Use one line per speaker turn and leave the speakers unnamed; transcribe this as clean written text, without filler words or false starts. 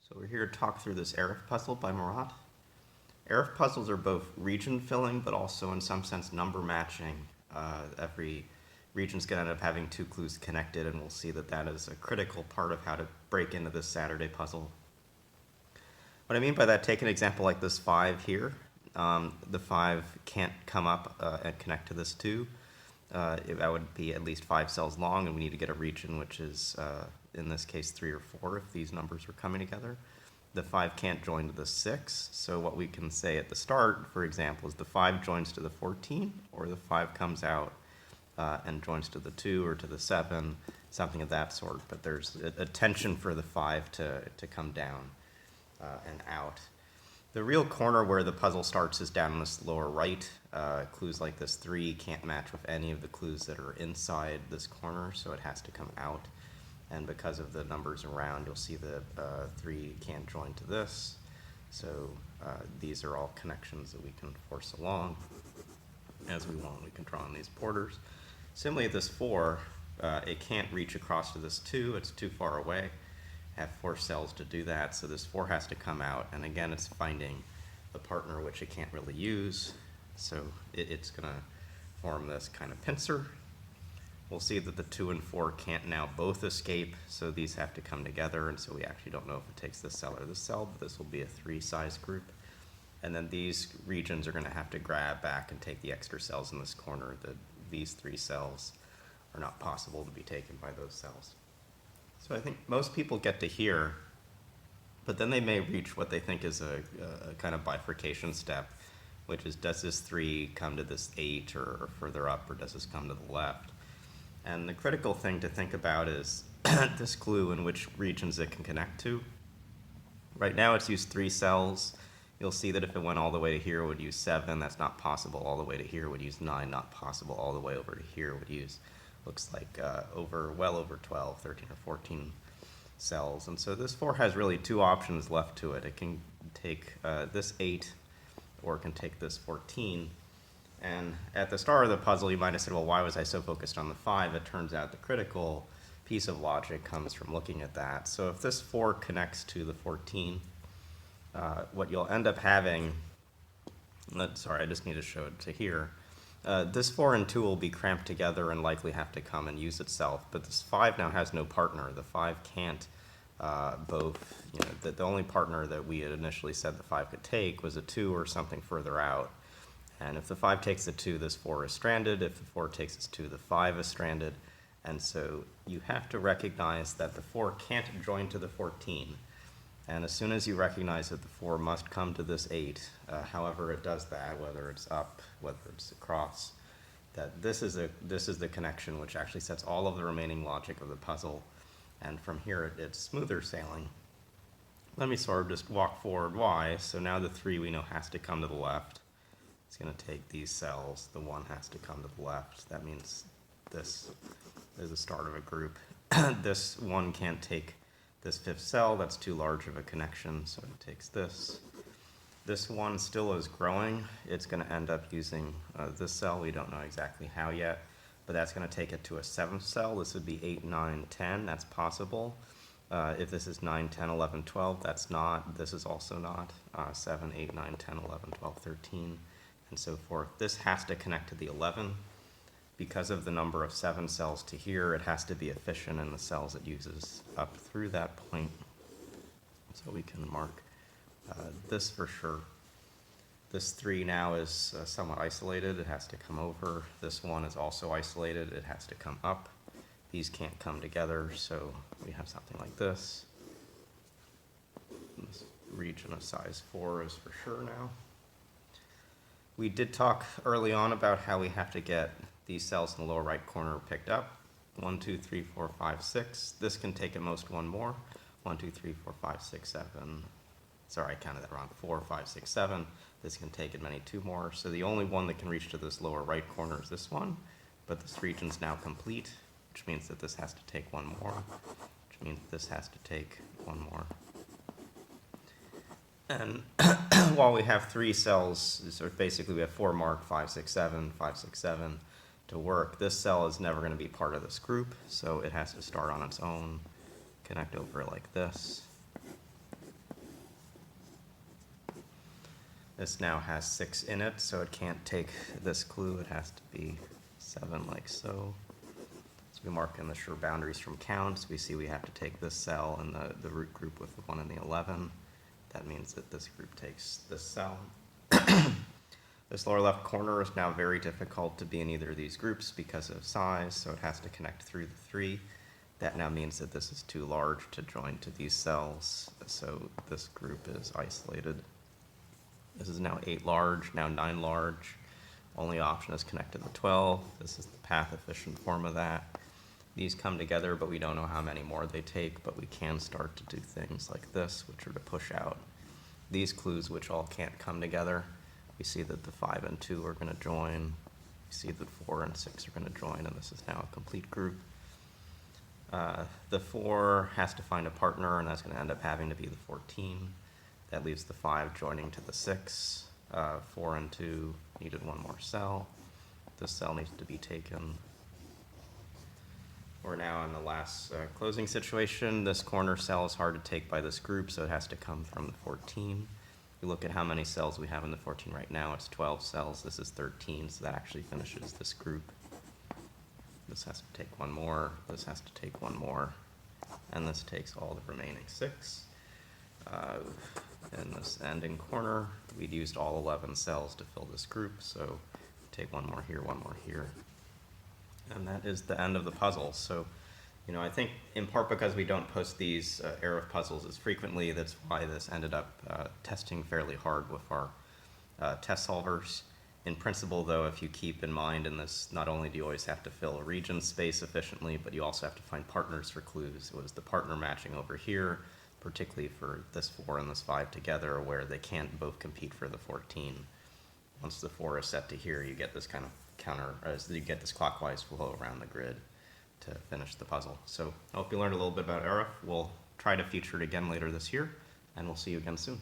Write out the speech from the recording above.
So we're here to talk through this Araf puzzle by Murat. Araf puzzles are both region filling, but also in some sense number matching. Every region's going to end up having two clues connected, and we'll see that that is a critical part of how to break into this Saturday puzzle. What I mean by that, take an example like this 5 here. The 5 can't come up and connect to this 2. That would be at least 5 cells long, and we need to get a region which is, in this case, 3 or 4 if these numbers are coming together. The 5 can't join to the 6, so what we can say at the start, for example, is the 5 joins to the 14, or the 5 comes out and joins to the 2 or to the 7, something of that sort. But there's a tension for the 5 to come down and out. The real corner where the puzzle starts is down in this lower right. Clues like this 3 can't match with any of the clues that are inside this corner, so it has to come out. And because of the numbers around, you'll see that 3 can't join to this. So these are all connections that we can force along as we want. We can draw on these borders. Similarly, this 4, it can't reach across to this 2. It's too far away. Have 4 cells to do that, so this 4 has to come out. And again, it's finding a partner which it can't really use. So it's going to form this kind of pincer. We'll see that the 2 and 4 can't now both escape, so these have to come together, and so we actually don't know if it takes this cell or this cell, but this will be a 3-size group. And then these regions are going to have to grab back and take the extra cells in this corner. These 3 cells are not possible to be taken by those cells. So I think most people get to here, but then they may reach what they think is a kind of bifurcation step, which is, does this 3 come to this 8 or further up, or does this come to the left? And the critical thing to think about is this clue and which regions it can connect to. Right now it's used 3 cells. You'll see that if it went all the way to here, it would use 7. That's not possible. All the way to here would use 9. Not possible. All the way over to here would use, looks like, well over 12, 13, or 14 cells. And so this 4 has really 2 options left to it. It can take this 8, or it can take this 14. And at the start of the puzzle, you might have said, well, why was I so focused on the 5? It turns out the critical piece of logic comes from looking at that. So if this 4 connects to the 14, what you'll end up having, sorry, I just need to show it to here. This 4 and 2 will be cramped together and likely have to come and use itself. But this 5 now has no partner. The 5 can't both, the only partner that we had initially said the 5 could take was a 2 or something further out. And if the 5 takes the 2, this 4 is stranded. If the 4 takes this 2, the 5 is stranded. And so you have to recognize that the 4 can't join to the 14. And as soon as you recognize that the 4 must come to this 8, however it does that, whether it's up, whether it's across, that this is the connection which actually sets all of the remaining logic of the puzzle. And from here, it's smoother sailing. Let me sort of just walk forward why. So now the 3 we know has to come to the left. It's going to take these cells. The 1 has to come to the left. That means this is the start of a group. This 1 can't take this 5th cell. That's too large of a connection, so it takes this. This 1 still is growing. It's going to end up using this cell. We don't know exactly how yet, but that's going to take it to a 7th cell. This would be 8, 9, 10. That's possible. If this is 9, 10, 11, 12, that's not. This is also not. 7, 8, 9, 10, 11, 12, 13. And so forth. This has to connect to the 11. Because of the number of 7 cells to here, it has to be efficient in the cells it uses up through that point. So we can mark this for sure. This 3 now is somewhat isolated. It has to come over. This 1 is also isolated. It has to come up. These can't come together, so we have something like this. This region of size 4 is for sure now. We did talk early on about how we have to get these cells in the lower right corner picked up. 1, 2, 3, 4, 5, 6. This can take at most 1 more. 1, 2, 3, 4, 5, 6, 7. Sorry, I counted that wrong. 4, 5, 6, 7. This can take as many 2 more. So the only one that can reach to this lower right corner is this one. But this region's now complete, which means that this has to take 1 more, which means this has to take 1 more. And while we have 3 cells, so basically we have 4 marked, 5, 6, 7, 5, 6, 7 to work. This cell is never going to be part of this group, so it has to start on its own, connect over like this. This now has 6 in it, so it can't take this clue. It has to be 7 like so. So we mark in the sure boundaries from counts. We see we have to take this cell in the root group with the 1 and the 11. That means that this group takes this cell. This lower left corner is now very difficult to be in either of these groups because of size, so it has to connect through the 3. That now means that this is too large to join to these cells, so this group is isolated. This is now 8 large, now 9 large. Only option is connect to the 12. This is the path-efficient form of that. These come together, but we don't know how many more they take, but we can start to do things like this, which are to push out these clues, which all can't come together. We see that the 5 and 2 are going to join. We see that 4 and 6 are going to join, and this is now a complete group. The 4 has to find a partner, and that's going to end up having to be the 14. That leaves the 5 joining to the 6. 4 and 2 needed one more cell. This cell needs to be taken. We're now in the last closing situation. This corner cell is hard to take by this group, so it has to come from the 14. We look at how many cells we have in the 14 right now. It's 12 cells. This is 13, so that actually finishes this group. This has to take one more. This has to take one more. And this takes all the remaining 6. In this ending corner, we'd used all 11 cells to fill this group, so take one more here, one more here. And that is the end of the puzzle. So, I think in part because we don't post these Araf puzzles as frequently, that's why this ended up testing fairly hard with our test solvers. In principle, though, if you keep in mind in this, not only do you always have to fill a region space efficiently, but you also have to find partners for clues. It was the partner matching over here, particularly for this 4 and this 5 together, where they can't both compete for the 14. Once the 4 is set to here, you get this kind of you get this clockwise flow around the grid to finish the puzzle. So I hope you learned a little bit about Araf. We'll try to feature it again later this year, and we'll see you again soon.